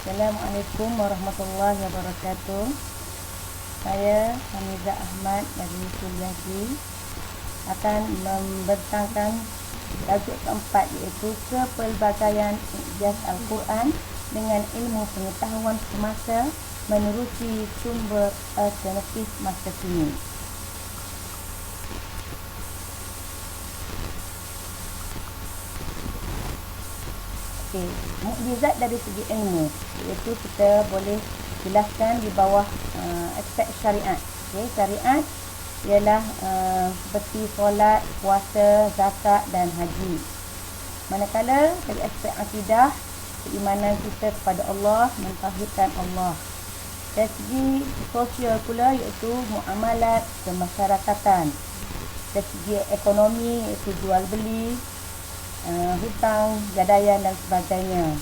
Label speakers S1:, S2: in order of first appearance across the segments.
S1: Assalamualaikum warahmatullahi wabarakatuh. Saya Hamidah Ahmad dari Kuliah akan membentangkan tajuk keempat, iaitu kepelbagaian ijaz Al-Quran dengan ilmu pengetahuan semasa menerusi sumber alternatif masa kini. Mukjizat dari segi ilmu, iaitu kita boleh jelaskan di bawah aspek syariat. Syariat ialah seperti solat, puasa, zakat dan haji. Manakala dari aspek akidah, keimanan kita kepada Allah, mentauhidkan Allah. Dari segi sosial pula, iaitu muamalat kemasyarakatan. Dari segi ekonomi, iaitu jual beli, hutang, gadaian dan sebagainya.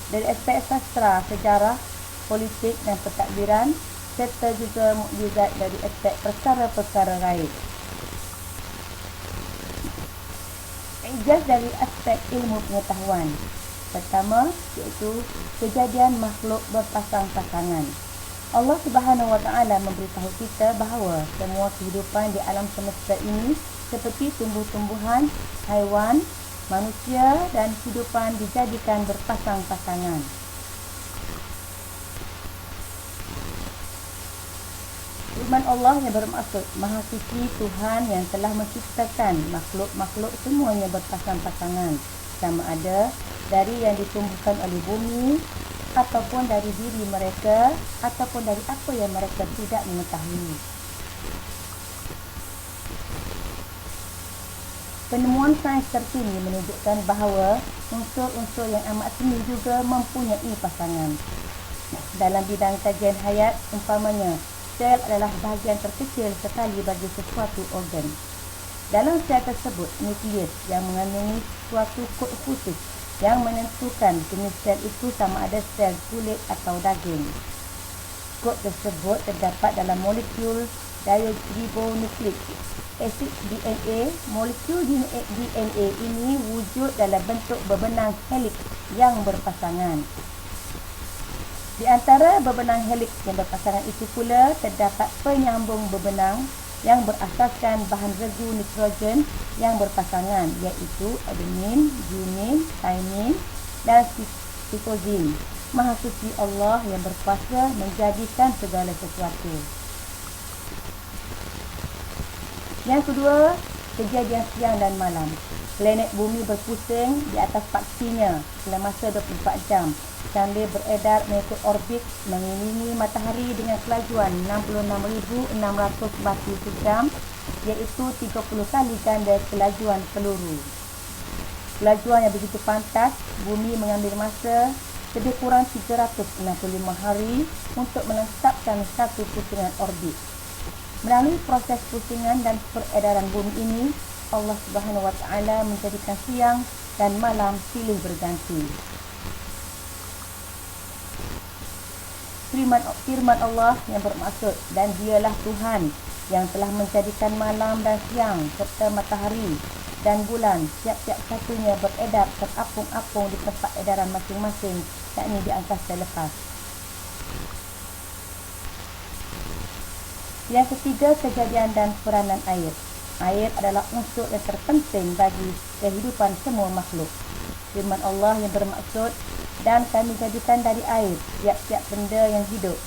S1: Dari aspek sastra, sejarah, politik dan pentadbiran, serta juga mukjizat dari aspek perkara-perkara gaib. Ijaz dari aspek ilmu pengetahuan. Pertama, iaitu kejadian makhluk berpasang-pasangan. Allah Subhanahu Wa Taala memberitahu kita bahawa semua kehidupan di alam semesta ini seperti tumbuh-tumbuhan, haiwan, manusia dan kehidupan dijadikan berpasang-pasangan. Firman Allah yang bermaksud Maha Suci Tuhan yang telah menciptakan makhluk-makhluk semuanya berpasang-pasangan, sama ada dari yang ditumbuhkan oleh bumi, ataupun dari diri mereka, ataupun dari apa yang mereka tidak mengetahui. Penemuan sains terkini menunjukkan bahawa unsur-unsur yang amat seni juga mempunyai pasangan. Dalam bidang kajian hayat, umpamanya, sel adalah bahagian terkecil sekali bagi sesuatu organ. Dalam sel tersebut, nukleus yang mengandungi suatu kod khusus yang menentukan jenis sel itu sama ada sel kulit atau daging. Kod tersebut terdapat dalam molekul deoksiribonukleik asid DNA. Molekul DNA ini wujud dalam bentuk berbenang heliks yang berpasangan. Di antara berbenang heliks yang berpasangan itu pula terdapat penyambung berbenang yang berasaskan bahan regu nitrogen yang berpasangan, iaitu adenin, guanin, thymine dan cytosine. Maha Suci Allah yang berkuasa menjadikan segala sesuatu. Yang kedua, kejadian siang dan malam. Planet bumi berpusing di atas paksinya selama masa 24 jam. Sambil beredar mengikut orbit mengelilingi matahari dengan kelajuan 66,600 batu sejam, iaitu 30 kali ganda kelajuan peluru. Kelajuan yang begitu pantas, bumi mengambil masa lebih kurang 365 hari untuk melengkapkan satu pusingan orbit. Melalui proses pusingan dan peredaran bumi ini, Allah Subhanahu Wa Taala menjadikan siang dan malam silih berganti. Firman Allah yang bermaksud, dan dialah Tuhan yang telah menjadikan malam dan siang serta matahari dan bulan siap-siap satunya beredar terapung-apung di tempat edaran masing-masing, yakni di angkasa lepas. Yang ketiga, kejadian dan peranan air. Air adalah unsur yang terpenting bagi kehidupan semua makhluk. Firman Allah yang bermaksud, dan kami jadikan dari air tiap-tiap benda yang hidup.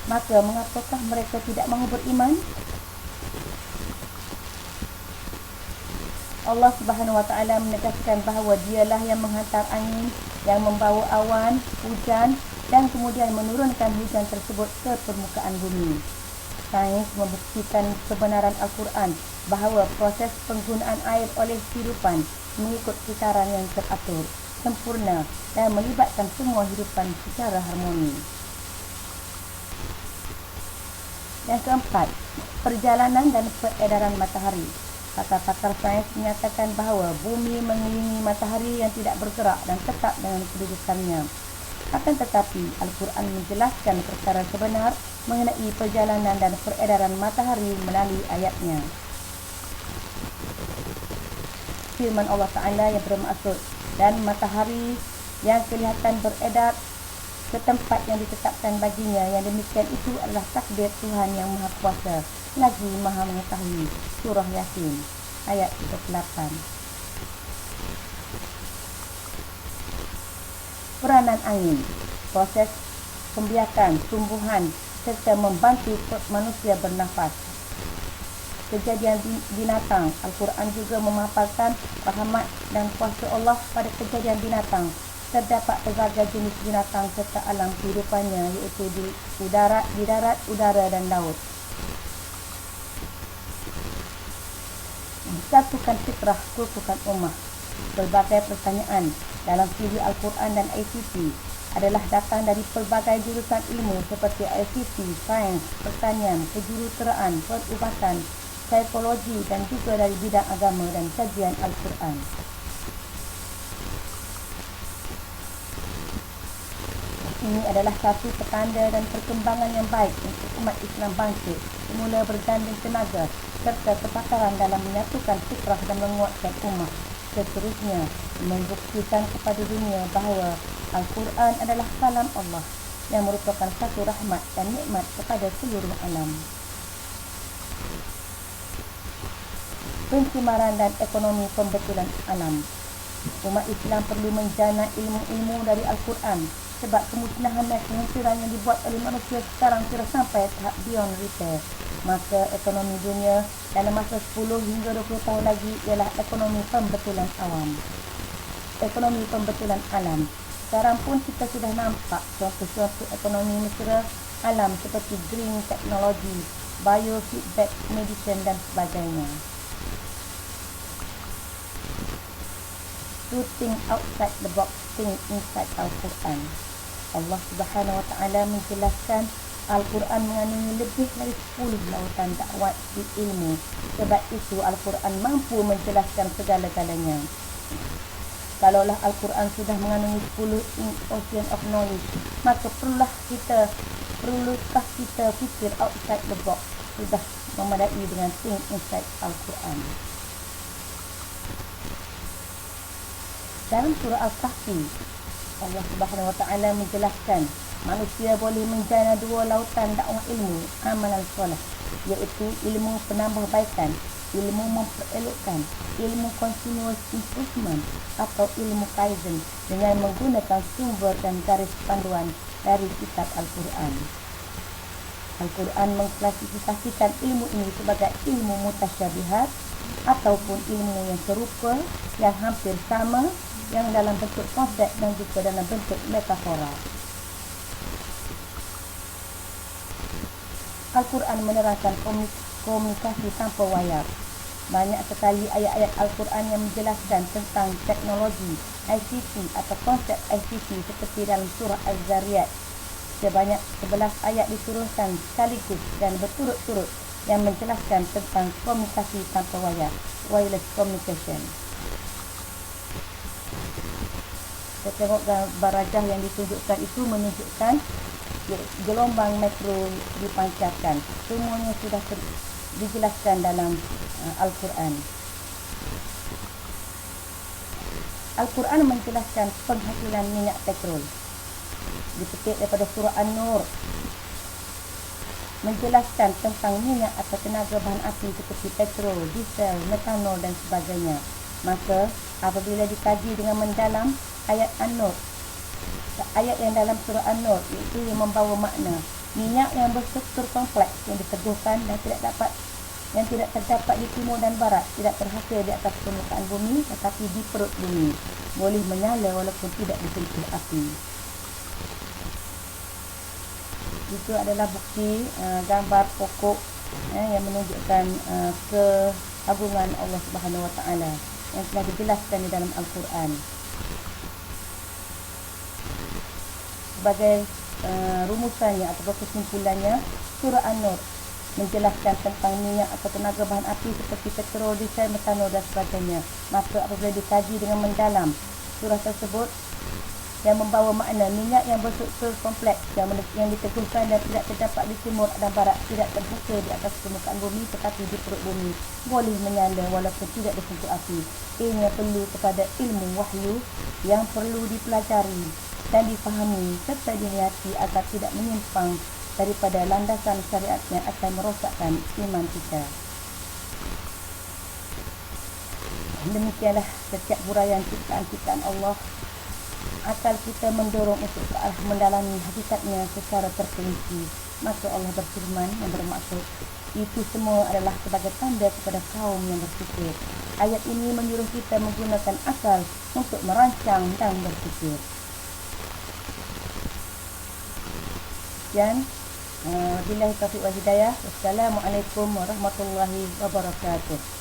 S1: Maka mengapakah mereka tidak mahu beriman? Allah Subhanahu Wa Taala menegaskan bahawa dialah yang menghantar angin, yang membawa awan, hujan dan kemudian menurunkan hujan tersebut ke permukaan bumi. Sains membuktikan kebenaran Al-Quran bahawa proses penggunaan air oleh kehidupan mengikut kitaran yang teratur, sempurna dan melibatkan semua hidupan secara harmoni. Yang keempat, perjalanan dan peredaran matahari. Pakar-pakar sains menyatakan bahawa bumi mengelilingi matahari yang tidak bergerak dan tetap dengan kedudukannya. Akan tetapi, Al-Quran menjelaskan perkara sebenar mengenai perjalanan dan peredaran matahari melalui ayatnya. Firman Allah Ta'ala yang bermaksud, dan matahari yang kelihatan beredar ke tempat yang ditetapkan baginya. Yang demikian itu adalah takdir Tuhan yang Maha Kuasa lagi Maha Mengetahui. Surah Yasin ayat 38. Peranan angin, proses pembiakan tumbuhan serta membantu manusia bernafas. Kejadian binatang, Al-Quran juga memaparkan rahmat dan kuasa Allah pada kejadian binatang. Terdapat pelbagai jenis binatang serta alam kehidupannya, iaitu di darat, udara dan laut. Satukan fitrah, kukuhkan ummah. Pelbagai pertanyaan dalam siri Al-Quran dan ICT adalah datang dari pelbagai jurusan ilmu seperti ICT, sains, pertanian, kejuruteraan, perubatan, psikologi dan juga dari bidang agama dan kajian Al-Quran. Ini adalah satu petanda dan perkembangan yang baik untuk umat Islam bangkit, semula berganding tenaga serta kepakaran dalam menyatukan fitrah dan menguatkan ummah. Seterusnya, membuktikan kepada dunia bahawa Al-Quran adalah kalam Allah yang merupakan satu rahmat dan nikmat kepada seluruh alam. Pencemaran dan ekonomi pembetulan alam. Umat Islam perlu menjana ilmu-ilmu dari Al-Quran sebab kemusnahan dan kehancuran yang dibuat oleh manusia sekarang sudah sampai tahap beyond repair. Maka ekonomi dunia dalam masa 10 hingga 20 tahun lagi ialah ekonomi pembetulan awam. Ekonomi pembetulan alam. Sekarang pun kita sudah nampak contoh-contoh ekonomi mesra alam seperti green technology, biofeedback medicine dan sebagainya. To think outside the box, think inside Al-Quran. Allah Subhanahu Wa Taala menjelaskan Al-Quran mengandungi lebih dari 10 lautan dakwah ilmu. Sebab itu Al-Quran mampu menjelaskan segala-galanya. Kalaulah Al-Quran sudah mengandungi 10 ocean of knowledge, maka perlukah kita fikir outside the box? Sudah memadai dengan think inside Al-Quran. Dalam surah Al-Kahfi, Allah Subhanahu Wa Taala menjelaskan manusia boleh menjana 2 lautan dakwah ilmu amalan soleh, iaitu ilmu penambahbaikan, ilmu memperelokkan, ilmu continuous improvement atau ilmu kaizen dengan menggunakan sumber dan garis panduan dari kitab Al-Quran. Al-Quran mengklasifikasikan ilmu ini sebagai ilmu mutasyabihat ataupun ilmu yang serupa, yang hampir sama, yang dalam bentuk konsep dan juga dalam bentuk metafora. Al-Quran menerangkan komunikasi tanpa wayar. Banyak sekali ayat-ayat Al-Quran yang menjelaskan tentang teknologi ICT atau konsep ICT seperti dalam surah Az-Zariyat. Sebanyak 11 ayat diturunkan sekaligus dan berturut-turut yang menjelaskan tentang komunikasi tanpa wayar, wireless communication. Kita tengok gambar rajah yang ditunjukkan itu menunjukkan gelombang mikro dipancarkan. Semuanya sudah dijelaskan dalam Al-Quran. Al-Quran menjelaskan penghasilan minyak petrol. Dipetik daripada surah An-Nur, menjelaskan tentang minyak atau tenaga bahan api seperti petrol, diesel, metanol dan sebagainya. Maka apabila dikaji dengan mendalam ayat An-Nur, ayat yang dalam surah An-Nur, itu yang membawa makna minyak yang berstruktur kompleks yang diteguhkan dan tidak terdapat di timur dan barat, tidak terhasil di atas permukaan bumi tetapi di perut bumi, boleh menyala walaupun tidak disentuh api. Itu adalah bukti gambar pokok yang menunjukkan keagungan Allah Subhanahu Wa Taala yang telah dijelaskan di dalam Al-Quran. Sebagai rumusannya atau kesimpulannya, surah An-Nur menjelaskan tentang minyak atau tenaga bahan api seperti petrol, diesel, metanol dan sebagainya. Maka apabila dikaji dengan mendalam surah tersebut, yang membawa makna minyak yang berstruktur kompleks yang diteguhkan dan tidak terdapat di timur dan barat, tidak terhasil di atas permukaan bumi tetapi di perut bumi, boleh menyala walaupun tidak disentuh api. Ini perlu kepada ilmu wahyu yang perlu dipelajari dan difahami serta dihayati agar tidak menyimpang daripada landasan syariat yang akan merosakkan iman kita. Demikianlah setiap huraian ciptaan-ciptaan Allah. Akal kita mendorong untuk ke arah mendalami hakikatnya secara terperinci. Maka Allah berfirman yang bermaksud, itu semua adalah sebagai tanda kepada kaum yang berfikir. Ayat ini menyuruh kita menggunakan akal untuk merancang dan berfikir. Sekian. Billahi taufiq wal hidayah. Wassalamualaikum warahmatullahi wabarakatuh.